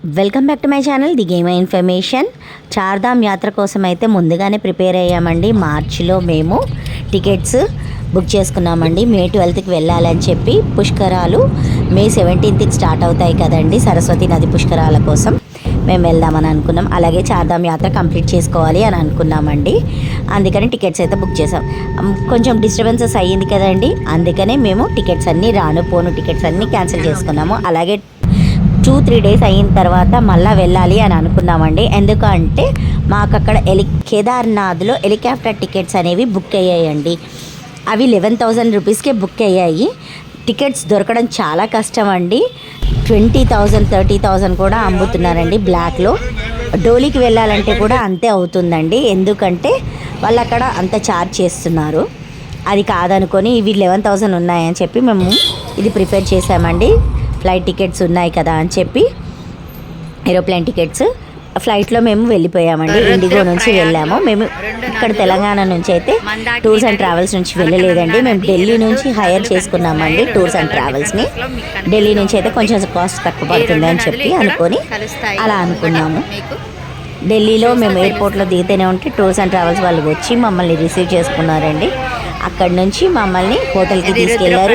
Welcome back to my channel the game information. Chardham యాత్ర కోసం అయితే ముందుగానే ప్రిపేర్ అయ్యామండి. మార్చిలో మేము టికెట్స్ బుక్ చేసుకున్నామండి. మే 12కి వెళ్ళాలని చెప్పి. పుష్కరాలు మే 17కి స్టార్ట్ అవుతాయి కదండి, సరస్వతి నది పుష్కరాల కోసం మేము వెళ్దామని అనుకున్నాం. అలాగే చార్ధామ్ యాత్ర కంప్లీట్ చేసుకోవాలి అని అనుకున్నామండి. అందుకని టికెట్స్ అయితే బుక్ చేసాం. కొంచెం డిస్టర్బెన్సెస్ అయ్యింది కదండి, అందుకనే మేము టికెట్స్ అన్నీ పోను టికెట్స్ అన్నీ క్యాన్సిల్ చేసుకున్నాము. అలాగే 2-3 డేస్ అయిన తర్వాత మళ్ళీ వెళ్ళాలి అని అనుకున్నామండి. ఎందుకంటే మాకు అక్కడ కేదార్నాథ్లో హెలికాప్టర్ టికెట్స్ అనేవి బుక్ అయ్యాయండి. అవి 11,000 రూపీస్కే బుక్ అయ్యాయి. టికెట్స్ దొరకడం చాలా కష్టం అండి. 20,000 30,000 కూడా అమ్ముతున్నారండి బ్లాక్లో. డోలీకి వెళ్ళాలంటే కూడా అంతే అవుతుందండి, ఎందుకంటే వాళ్ళు అక్కడ అంత ఛార్జ్ చేస్తున్నారు. అది కాదనుకొని ఇవి 11,000 ఉన్నాయని చెప్పి మేము ఇది ప్రిపేర్ చేసామండి. ఫ్లైట్ టికెట్స్ ఉన్నాయి కదా అని చెప్పి ఏరోప్లేన్ టికెట్స్ ఫ్లైట్లో మేము వెళ్ళిపోయామండి. ఇండిగో నుంచి వెళ్ళాము. మేము ఇక్కడ తెలంగాణ నుంచి అయితే టూర్స్ అండ్ ట్రావెల్స్ నుంచి వెళ్ళలేదండి. మేము ఢిల్లీ నుంచి హైర్ చేసుకున్నామండి టూర్స్ అండ్ ట్రావెల్స్ని. ఢిల్లీ నుంచి అయితే కొంచెం కాస్ట్ తక్కువ పడుతుంది అని చెప్పి అనుకొని అలా అనుకున్నాము. ఢిల్లీలో మేము ఎయిర్పోర్ట్లో దిగితేనే ఉంటే టూర్స్ అండ్ ట్రావెల్స్ వాళ్ళు వచ్చి మమ్మల్ని రిసీవ్ చేసుకున్నారండి. అక్కడి నుంచి మమ్మల్ని హోటల్కి తీసుకెళ్లారు,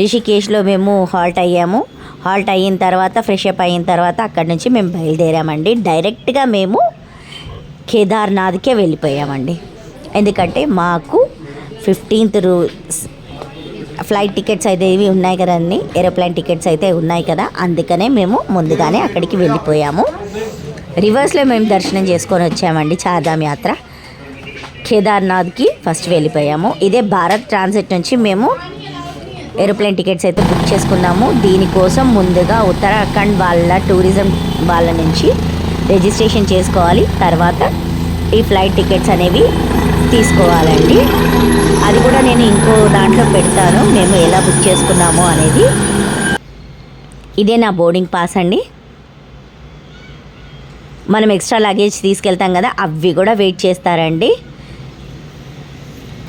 రిషికేష్లో మేము హాల్ట్ అయ్యాము. హాల్ట్ అయిన తర్వాత ఫ్రెష్ అప్ అయిన తర్వాత అక్కడి నుంచి మేము బయలుదేరామండి. డైరెక్ట్గా మేము కేదార్నాథ్కే వెళ్ళిపోయామండి. ఎందుకంటే మాకు 15th ఫ్లైట్ టికెట్స్ అయితే ఇవి ఉన్నాయి కదండి, ఏరోప్లేన్ టికెట్స్ అయితే ఉన్నాయి కదా, అందుకనే మేము ముందుగానే అక్కడికి వెళ్ళిపోయాము. రివర్స్లో మేము దర్శనం చేసుకొని వచ్చామండి. చార్ధామ్ యాత్ర కేదార్నాథ్కి ఫస్ట్ వెళ్ళిపోయాము. ఇదే భారత్ ట్రాన్సిట్ నుంచి మేము ఏరోప్లేన్ టికెట్స్ అయితే బుక్ చేసుకున్నాము. దీనికోసం ముందుగా ఉత్తరాఖండ్ వాళ్ళ టూరిజం వాళ్ళ నుంచి రిజిస్ట్రేషన్ చేసుకోవాలి. తర్వాత ఈ ఫ్లైట్ టికెట్స్ అనేవి తీసుకోవాలండి. అది కూడా నేను ఇంకో దాంట్లో పెడతాను మేము ఎలా బుక్ చేసుకున్నాము అనేది. ఇదే నా బోర్డింగ్ పాస్ అండి. మనం ఎక్స్ట్రా లగేజ్ తీసుకెళ్తాం కదా, అవి కూడా వెయిట్ చేస్తారండి.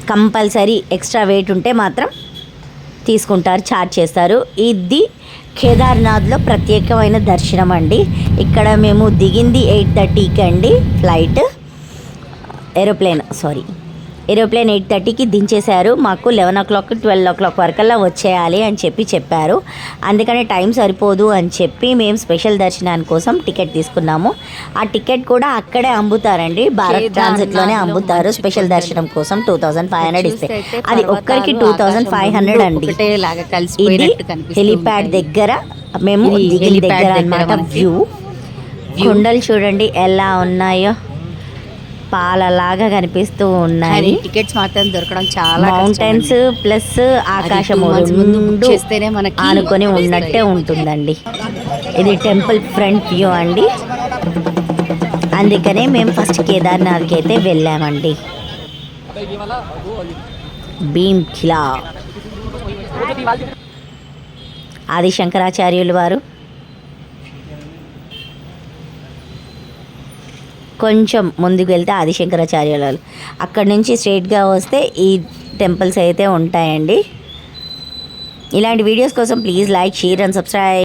కంపల్సరీ ఎక్స్ట్రా వెయిట్ ఉంటే మాత్రం తీసుకుంటారు, ఛార్జ్ చేస్తారు. ఇది కేదార్నాథ్లో ప్రత్యేకమైన దర్శనం అండి. ఇక్కడ మేము దిగింది 8:30కి అండి. ఫ్లైట్ ఏరోప్లేన్ 8:30కి దించేశారు. మాకు 11 o'clock 12 o'clock వరకల్లా వచ్చేయాలి అని చెప్పారు. అందుకనే టైం సరిపోదు అని చెప్పి మేము స్పెషల్ దర్శనాని కోసం టికెట్ తీసుకున్నాము. ఆ టికెట్ కూడా అక్కడే అమ్ముతారండి, భారత్ ట్రాన్సిట్లోనే అమ్ముతారు. స్పెషల్ దర్శనం కోసం 2,500 ఇస్తే అది ఒక్కరికి 2,500 అండి. ఇది హెలిప్యాడ్ దగ్గర మేము దిగిన దగ్గర అన్నమాట. వ్యూ కొండలు చూడండి ఎలా ఉన్నాయో, పాలలాగా కనిపిస్తూ ఉన్నాయి. టికెట్స్ మాత్రం దొరకడం చాలా మౌంటైన్స్ ప్లస్ ఆకాశం ఆనుకొని ఉన్నట్టే ఉంటుందండి. ఇది టెంపుల్ ఫ్రంట్ వ్యూ అండి. అందుకనే మేము ఫస్ట్ కేదార్నాథ్కి అయితే వెళ్ళామండి. భీమ్ఖిలా ఆది శంకరాచార్యులు వారు. కొంచెం ముందుకు వెళ్తే ఆదిశంకరాచార్యులు, అక్కడి నుంచి స్ట్రైట్గా వస్తే ఈ టెంపుల్స్ అయితే ఉంటాయండి. ఇలాంటి వీడియోస్ కోసం please like, share and subscribe.